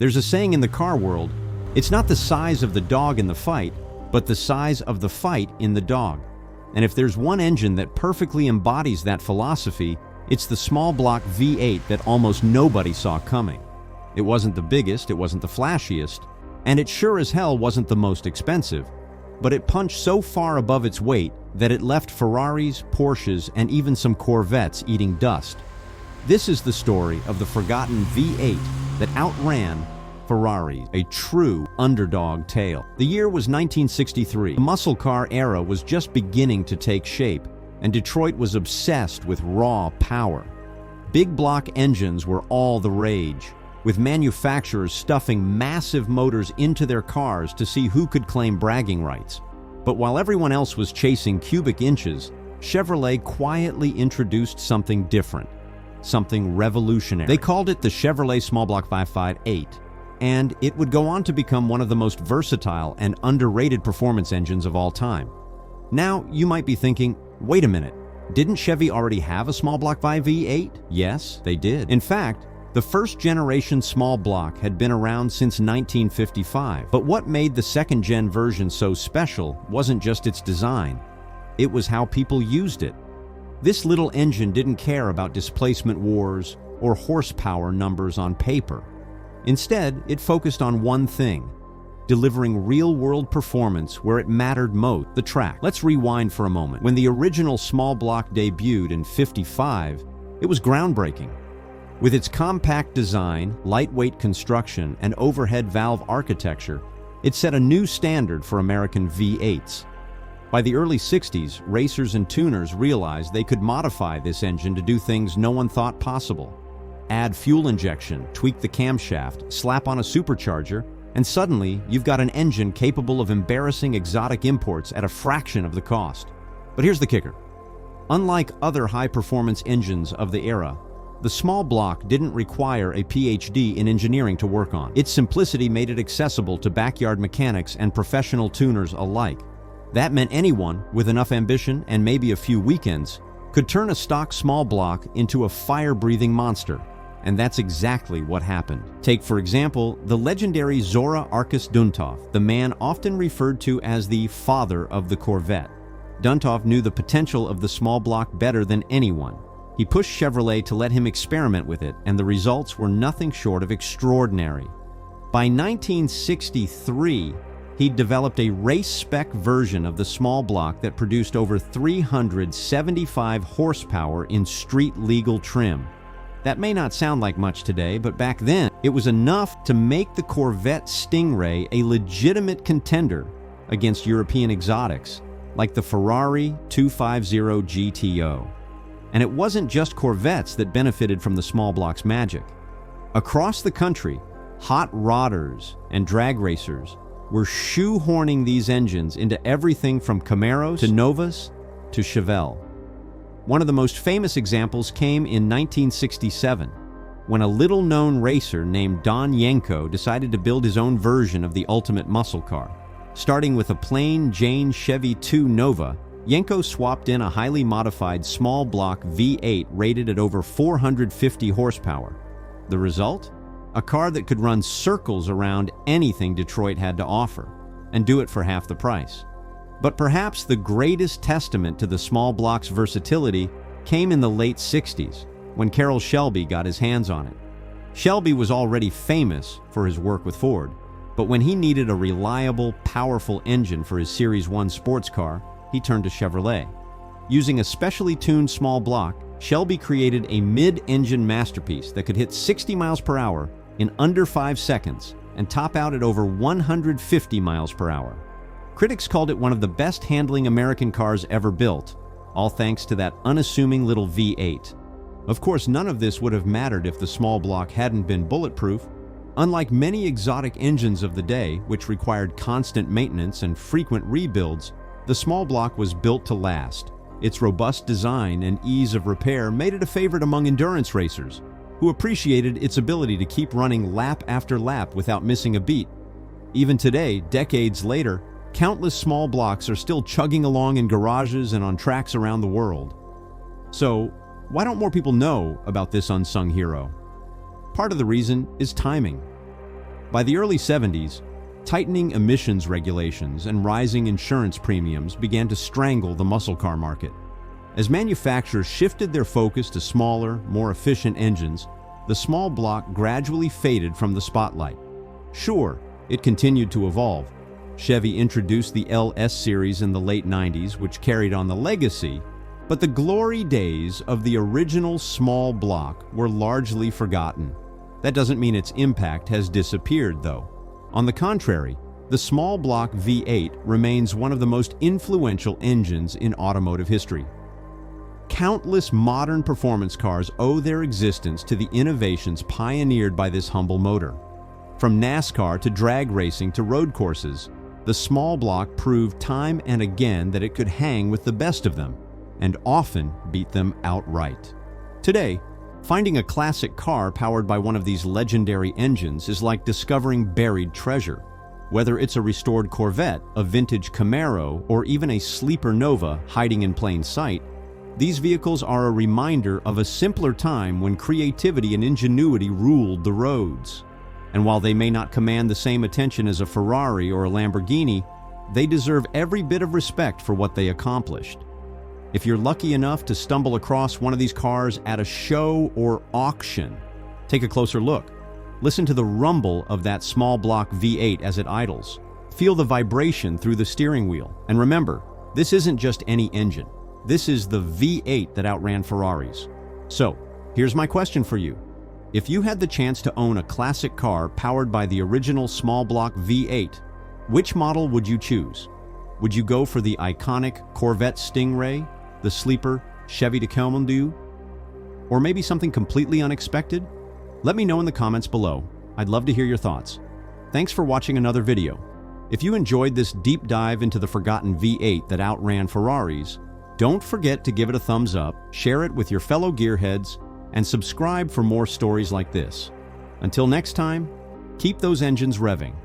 There's a saying in the car world, it's not the size of the dog in the fight, but the size of the fight in the dog. And if there's one engine that perfectly embodies that philosophy, it's the small block V8 that almost nobody saw coming. It wasn't the biggest, it wasn't the flashiest, and it sure as hell wasn't the most expensive, but it punched so far above its weight that it left Ferraris, Porsches, and even some Corvettes eating dust. This is the story of the forgotten V8 that outran Ferrari, a true underdog tale. The year was 1963. The muscle car era was just beginning to take shape, and Detroit was obsessed with raw power. Big block engines were all the rage, with manufacturers stuffing massive motors into their cars to see who could claim bragging rights. But while everyone else was chasing cubic inches, Chevrolet quietly introduced something different, something revolutionary. They called it the Chevrolet Small Block 558, and it would go on to become one of the most versatile and underrated performance engines of all time. Now, you might be thinking, wait a minute, didn't Chevy already have a small block V8? Yes, they did. In fact, the first generation small block had been around since 1955. But what made the second gen version so special wasn't just its design, it was how people used it. This little engine didn't care about displacement wars or horsepower numbers on paper. Instead, it focused on one thing: delivering real-world performance where it mattered most, the track. Let's rewind for a moment. When the original small block debuted in '55, it was groundbreaking. With its compact design, lightweight construction, and overhead valve architecture, it set a new standard for American V8s. By the early '60s, racers and tuners realized they could modify this engine to do things no one thought possible. Add fuel injection, tweak the camshaft, slap on a supercharger, and suddenly you've got an engine capable of embarrassing exotic imports at a fraction of the cost. But here's the kicker. Unlike other high-performance engines of the era, the small block didn't require a PhD in engineering to work on. Its simplicity made it accessible to backyard mechanics and professional tuners alike. That meant anyone with enough ambition and maybe a few weekends could turn a stock small block into a fire-breathing monster. And that's exactly what happened. Take, for example, the legendary Zora Arkus-Duntov, the man often referred to as the father of the Corvette. Duntov knew the potential of the small block better than anyone. He pushed Chevrolet to let him experiment with it, and the results were nothing short of extraordinary. By 1963, he'd developed a race-spec version of the small block that produced over 375 horsepower in street-legal trim. That may not sound like much today, but back then, it was enough to make the Corvette Stingray a legitimate contender against European exotics, like the Ferrari 250 GTO. And it wasn't just Corvettes that benefited from the small block's magic. Across the country, hot rodders and drag racers were shoehorning these engines into everything from Camaros to Novas to Chevelle. One of the most famous examples came in 1967, when a little-known racer named Don Yenko decided to build his own version of the ultimate muscle car. Starting with a plain Jane Chevy 2 Nova, Yenko swapped in a highly modified small block V8 rated at over 450 horsepower. The result? A car that could run circles around anything Detroit had to offer, and do it for half the price. But perhaps the greatest testament to the small block's versatility came in the late '60s, when Carroll Shelby got his hands on it. Shelby was already famous for his work with Ford, but when he needed a reliable, powerful engine for his Series 1 sports car, he turned to Chevrolet. Using a specially tuned small block, Shelby created a mid-engine masterpiece that could hit 60 miles per hour in under 5 seconds and top out at over 150 miles per hour. Critics called it one of the best handling American cars ever built, all thanks to that unassuming little V8. Of course, none of this would have mattered if the small block hadn't been bulletproof. Unlike many exotic engines of the day, which required constant maintenance and frequent rebuilds, the small block was built to last. Its robust design and ease of repair made it a favorite among endurance racers, who appreciated its ability to keep running lap after lap without missing a beat. Even today, decades later, countless small blocks are still chugging along in garages and on tracks around the world. So, why don't more people know about this unsung hero? Part of the reason is timing. By the early 70s, tightening emissions regulations and rising insurance premiums began to strangle the muscle car market. As manufacturers shifted their focus to smaller, more efficient engines, the small block gradually faded from the spotlight. Sure, it continued to evolve. Chevy introduced the LS series in the late 90s, which carried on the legacy, but the glory days of the original small block were largely forgotten. That doesn't mean its impact has disappeared, though. On the contrary, the small block V8 remains one of the most influential engines in automotive history. Countless modern performance cars owe their existence to the innovations pioneered by this humble motor. From NASCAR to drag racing to road courses, the small block proved time and again that it could hang with the best of them, and often beat them outright. Today, finding a classic car powered by one of these legendary engines is like discovering buried treasure. Whether it's a restored Corvette, a vintage Camaro, or even a sleeper Nova hiding in plain sight, these vehicles are a reminder of a simpler time when creativity and ingenuity ruled the roads. And while they may not command the same attention as a Ferrari or a Lamborghini, they deserve every bit of respect for what they accomplished. If you're lucky enough to stumble across one of these cars at a show or auction, take a closer look. Listen to the rumble of that small block V8 as it idles. Feel the vibration through the steering wheel. And remember, this isn't just any engine. This is the V8 that outran Ferraris. So, here's my question for you. If you had the chance to own a classic car powered by the original small block V8, which model would you choose? Would you go for the iconic Corvette Stingray, the sleeper Chevy Tacomo, or maybe something completely unexpected? Let me know in the comments below. I'd love to hear your thoughts. Thanks for watching another video. If you enjoyed this deep dive into the forgotten V8 that outran Ferraris, don't forget to give it a thumbs up, share it with your fellow gearheads, and subscribe for more stories like this. Until next time, keep those engines revving.